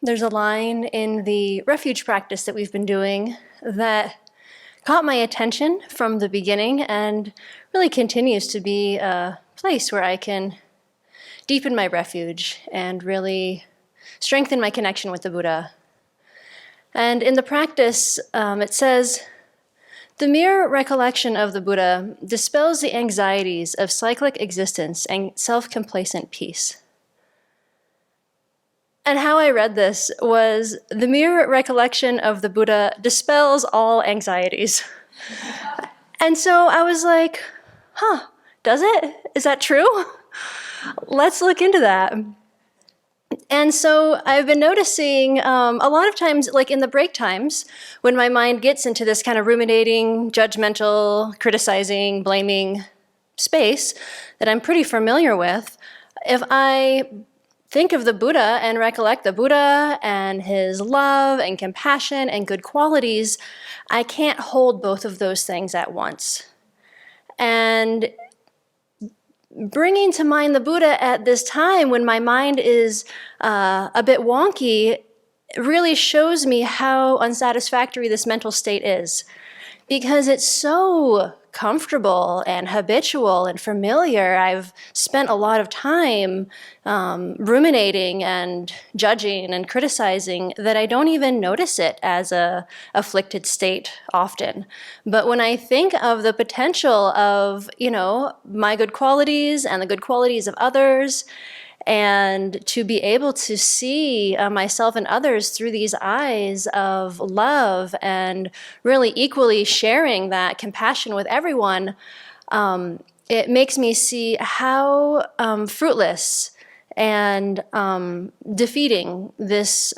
There's a line in the refuge practice that we've been doing that caught my attention from the beginning and really continues to be a place where I can deepen my refuge and really strengthen my connection with the Buddha. And in the practice, it says, the mere recollection of the Buddha dispels the anxieties of cyclic existence and self-complacent peace. And how I read this was, the mere recollection of the Buddha dispels all anxieties. And so I was like, does it? Is that true? Let's look into that. And so I've been noticing a lot of times, like in the break times, when my mind gets into this kind of ruminating, judgmental, criticizing, blaming space that I'm pretty familiar with, if I think of the Buddha and recollect the Buddha and his love and compassion and good qualities, I can't hold both of those things at once. And bringing to mind the Buddha at this time when my mind is a bit wonky really shows me how unsatisfactory this mental state is, because it's so comfortable and habitual and familiar. I've spent a lot of time ruminating and judging and criticizing that I don't even notice it as a afflicted state often. But when I think of the potential of, my good qualities and the good qualities of others, and to be able to see myself and others through these eyes of love and really equally sharing that compassion with everyone, it makes me see how fruitless and defeating this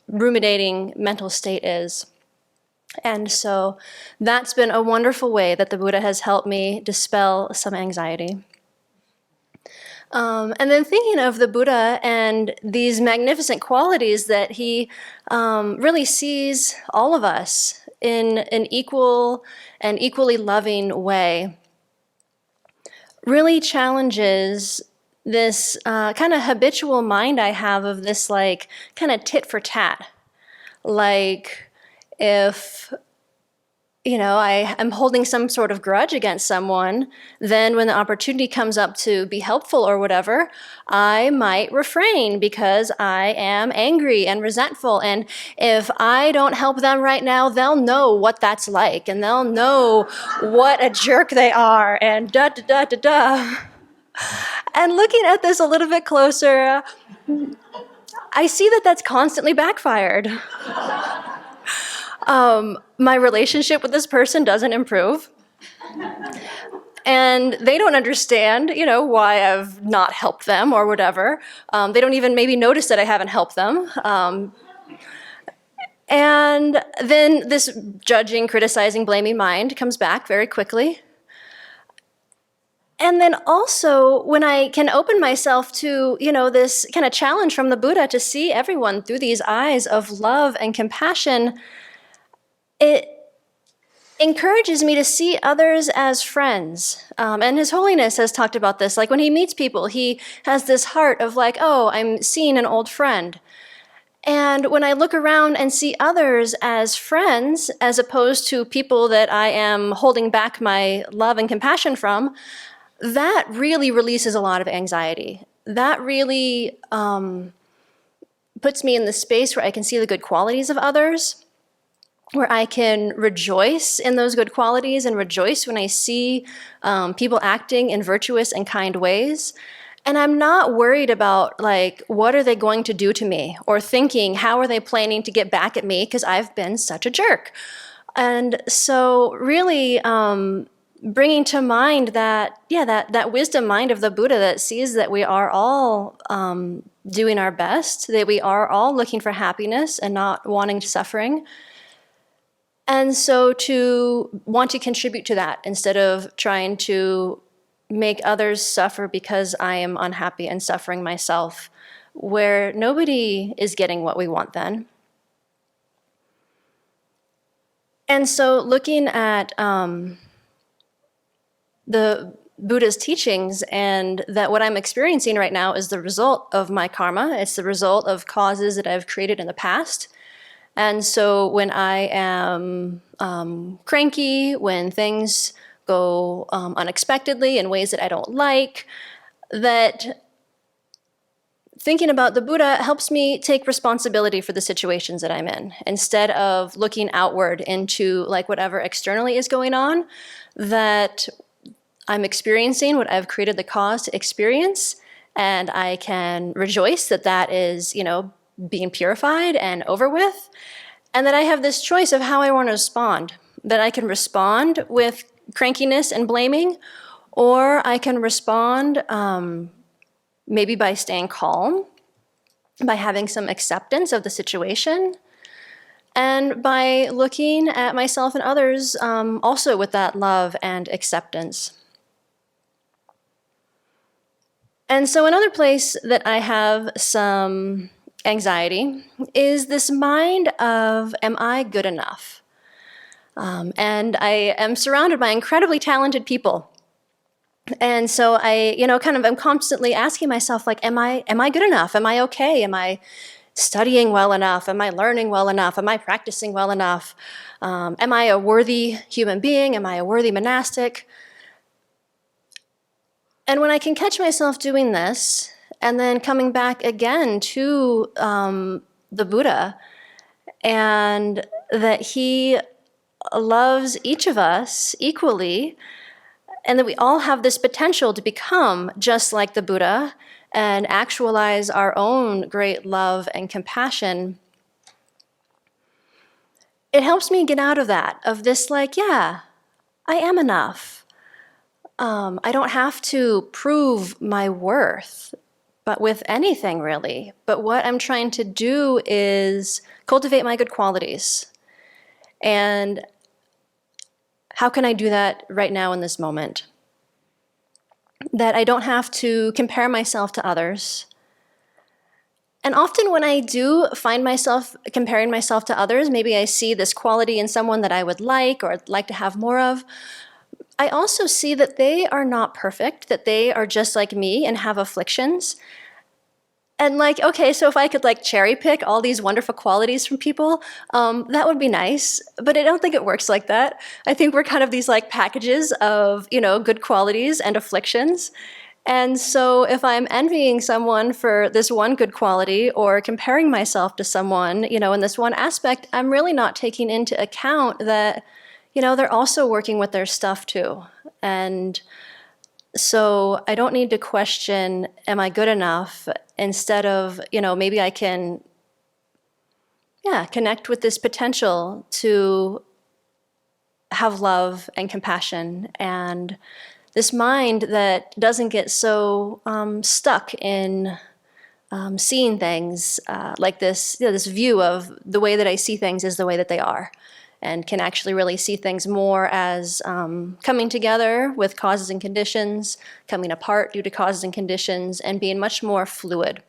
ruminating mental state is. And so that's been a wonderful way that the Buddha has helped me dispel some anxiety. And then thinking of the Buddha and these magnificent qualities that he really sees all of us in an equal and equally loving way really challenges this kind of habitual mind I have of this like kind of tit for tat. Like if I am holding some sort of grudge against someone, then when the opportunity comes up to be helpful or whatever, I might refrain because I am angry and resentful. And if I don't help them right now, they'll know what that's like, and they'll know what a jerk they are, and da-da-da-da-da. And looking at this a little bit closer, I see that that's constantly backfired. My relationship with this person doesn't improve. And they don't understand, why I've not helped them or whatever. They don't even maybe notice that I haven't helped them. And then this judging, criticizing, blaming mind comes back very quickly. And then also, when I can open myself to, this kind of challenge from the Buddha to see everyone through these eyes of love and compassion, it encourages me to see others as friends. And His Holiness has talked about this. Like when he meets people, he has this heart of like, oh, I'm seeing an old friend. And when I look around and see others as friends, as opposed to people that I am holding back my love and compassion from, that really releases a lot of anxiety. That really puts me in the space where I can see the good qualities of others, where I can rejoice in those good qualities and rejoice when I see people acting in virtuous and kind ways. And I'm not worried about, like, what are they going to do to me? Or thinking, how are they planning to get back at me because I've been such a jerk? And so really bringing to mind that wisdom mind of the Buddha that sees that we are all doing our best, that we are all looking for happiness and not wanting suffering. And so to want to contribute to that instead of trying to make others suffer because I am unhappy and suffering myself, where nobody is getting what we want then. And so looking at the Buddha's teachings, and that what I'm experiencing right now is the result of my karma. It's the result of causes that I've created in the past. And so when I am cranky, when things go unexpectedly in ways that I don't like, that thinking about the Buddha helps me take responsibility for the situations that I'm in, instead of looking outward into like whatever externally is going on, that I'm experiencing what I've created the cause to experience, and I can rejoice that that is, being purified and over with, and that I have this choice of how I want to respond, that I can respond with crankiness and blaming, or I can respond maybe by staying calm, by having some acceptance of the situation, and by looking at myself and others also with that love and acceptance. And so another place that I have some anxiety is this mind of, am I good enough? And I am surrounded by incredibly talented people. And so I, I'm constantly asking myself, like, am I good enough? Am I okay? Am I studying well enough? Am I learning well enough? Am I practicing well enough? Am I a worthy human being? Am I a worthy monastic? And when I can catch myself doing this, and then coming back again to the Buddha, and that he loves each of us equally, and that we all have this potential to become just like the Buddha and actualize our own great love and compassion, it helps me get out of that, of this like, yeah, I am enough. I don't have to prove my worth, but with anything really. But what I'm trying to do is cultivate my good qualities. And how can I do that right now in this moment? That I don't have to compare myself to others. And often when I do find myself comparing myself to others, maybe I see this quality in someone that I would like or I'd like to have more of, I also see that they are not perfect, that they are just like me and have afflictions. And like, okay, so if I could like cherry pick all these wonderful qualities from people, that would be nice. But I don't think it works like that. I think we're kind of these like packages of, good qualities and afflictions. And so if I'm envying someone for this one good quality or comparing myself to someone, in this one aspect, I'm really not taking into account that, they're also working with their stuff too. And so I don't need to question, am I good enough? Instead of, maybe I can, connect with this potential to have love and compassion and this mind that doesn't get so stuck in seeing things like this, this view of the way that I see things is the way that they are, and can actually really see things more as coming together with causes and conditions, coming apart due to causes and conditions, and being much more fluid.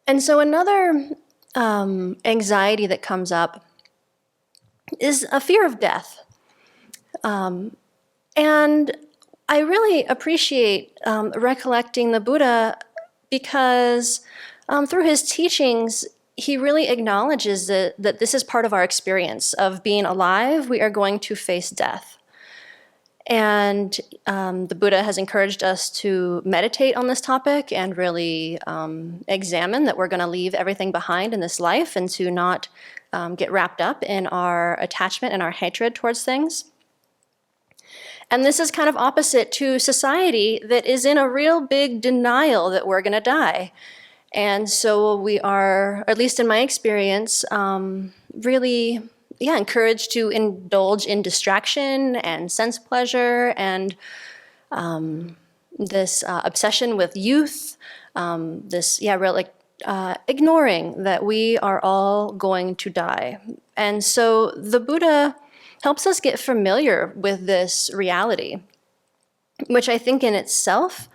And so another anxiety that comes up is a fear of death. And I really appreciate recollecting the Buddha because through his teachings, he really acknowledges that this is part of our experience of being alive. We are going to face death. And the Buddha has encouraged us to meditate on this topic and really examine that we're going to leave everything behind in this life and to not get wrapped up in our attachment and our hatred towards things. And this is kind of opposite to society that is in a real big denial that we're going to die. And so we are, at least in my experience, really encouraged to indulge in distraction and sense pleasure and this obsession with youth, ignoring that we are all going to die. And so the Buddha helps us get familiar with this reality, which I think in itself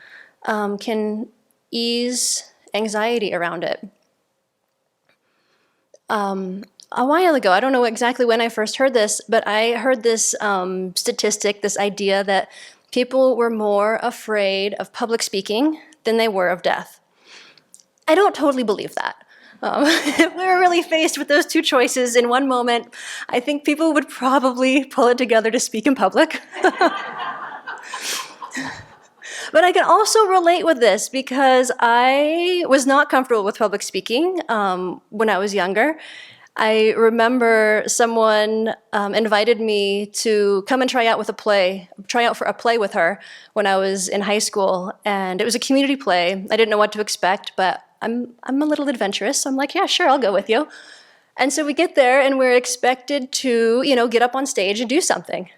can ease anxiety around it. a while ago. I don't know exactly when I first heard this, but I heard this statistic, this idea that people were more afraid of public speaking than they were of death. I don't totally believe that. If we were really faced with those two choices in one moment, I think people would probably pull it together to speak in public. But I can also relate with this because I was not comfortable with public speaking when I was younger. I remember someone invited me to come and try out for a play with her when I was in high school, and it was a community play. I didn't know what to expect, but I'm a little adventurous, so I'm like, yeah, sure, I'll go with you. And so we get there, and we're expected to, get up on stage and do something.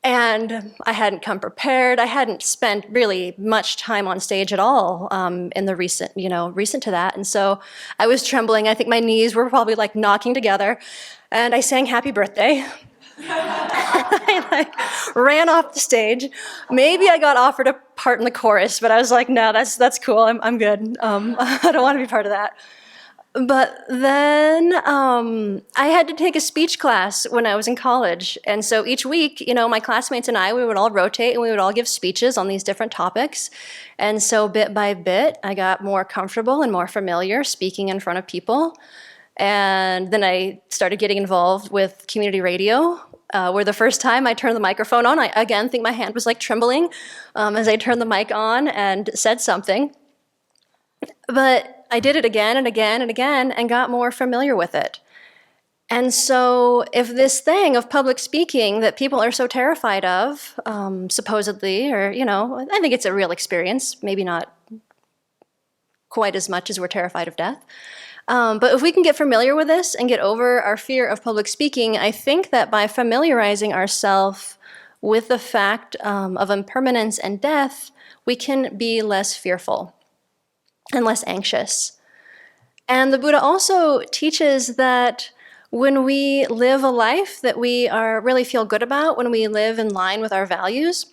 And I hadn't come prepared. I hadn't spent really much time on stage at all in the recent to that. And so I was trembling. I think my knees were probably like knocking together. And I sang Happy Birthday. I ran off the stage. Maybe I got offered a part in the chorus, but I was like, no, that's cool. I'm good. I don't want to be part of that. But then I had to take a speech class when I was in college. And so each week, my classmates and I, we would all rotate and we would all give speeches on these different topics. And so bit by bit, I got more comfortable and more familiar speaking in front of people. And then I started getting involved with community radio, where the first time I turned the microphone on, I again think my hand was like trembling as I turned the mic on and said something. But I did it again and again and again and got more familiar with it. And so if this thing of public speaking that people are so terrified of, supposedly, or, I think it's a real experience, maybe not quite as much as we're terrified of death. But if we can get familiar with this and get over our fear of public speaking, I think that by familiarizing ourselves with the fact of impermanence and death, we can be less fearful and less anxious. And the Buddha also teaches that when we live a life that we really feel good about, when we live in line with our values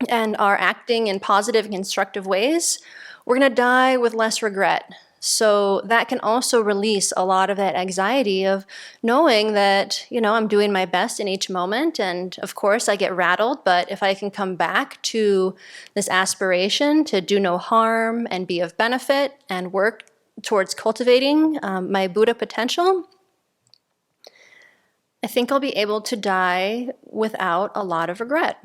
and are acting in positive and constructive ways, we're going to die with less regret. So that can also release a lot of that anxiety of knowing that, I'm doing my best in each moment. And of course, I get rattled, but if I can come back to this aspiration to do no harm and be of benefit and work towards cultivating my Buddha potential, I think I'll be able to die without a lot of regret.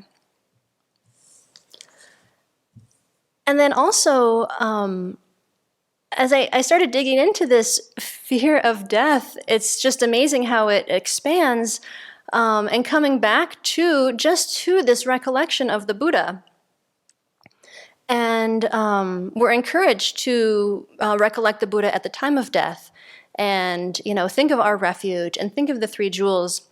And then also, as I started digging into this fear of death, it's just amazing how it expands and coming back to this recollection of the Buddha. And we're encouraged to recollect the Buddha at the time of death and, think of our refuge and think of the three jewels.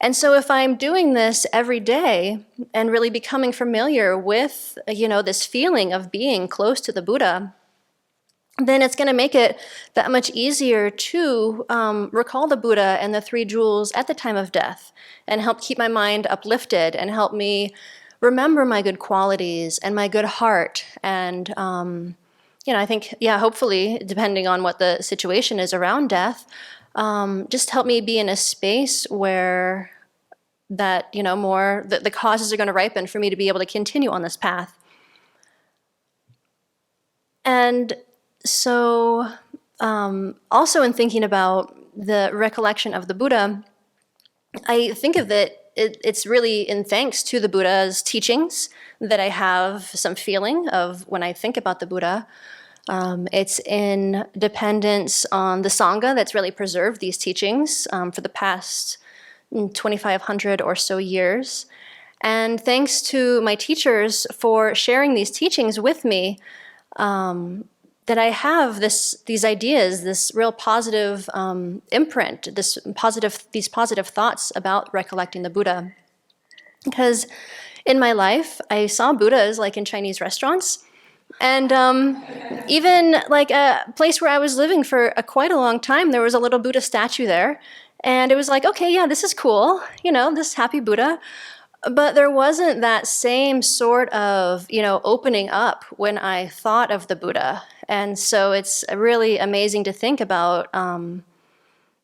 And so if I'm doing this every day and really becoming familiar with, this feeling of being close to the Buddha, then it's going to make it that much easier to recall the Buddha and the three jewels at the time of death and help keep my mind uplifted and help me remember my good qualities and my good heart. And, I think, hopefully, depending on what the situation is around death, just help me be in a space where that, the causes are going to ripen for me to be able to continue on this path. And so also in thinking about the recollection of the Buddha, I think of it's really in thanks to the Buddha's teachings that I have some feeling of when I think about the Buddha. It's in dependence on the Sangha that's really preserved these teachings for the past 2,500 or so years. And thanks to my teachers for sharing these teachings with me, that I have these ideas, this real positive imprint, these positive thoughts about recollecting the Buddha. Because in my life, I saw Buddhas like in Chinese restaurants, and even like a place where I was living for quite a long time, there was a little Buddha statue there, and it was like, okay, yeah, this is cool, this happy Buddha. But there wasn't that same sort of, opening up when I thought of the Buddha. And so it's really amazing to think about,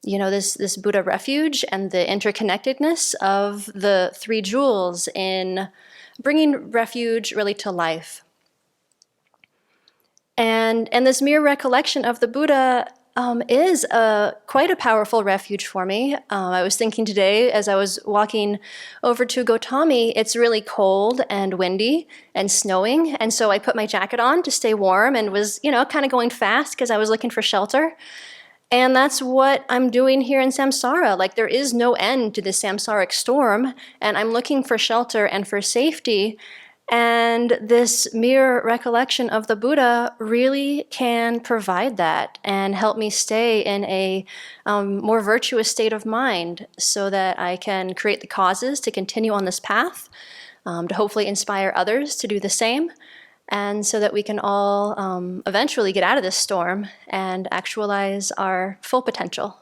this Buddha refuge and the interconnectedness of the three jewels in bringing refuge really to life. And this mere recollection of the Buddha is quite a powerful refuge for me. I was thinking today as I was walking over to Gotami, it's really cold and windy and snowing, and so I put my jacket on to stay warm and was, kind of going fast because I was looking for shelter. And that's what I'm doing here in Samsara. Like, there is no end to this samsaric storm, and I'm looking for shelter and for safety. And this mere recollection of the Buddha really can provide that and help me stay in a more virtuous state of mind so that I can create the causes to continue on this path, to hopefully inspire others to do the same, and so that we can all eventually get out of this storm and actualize our full potential.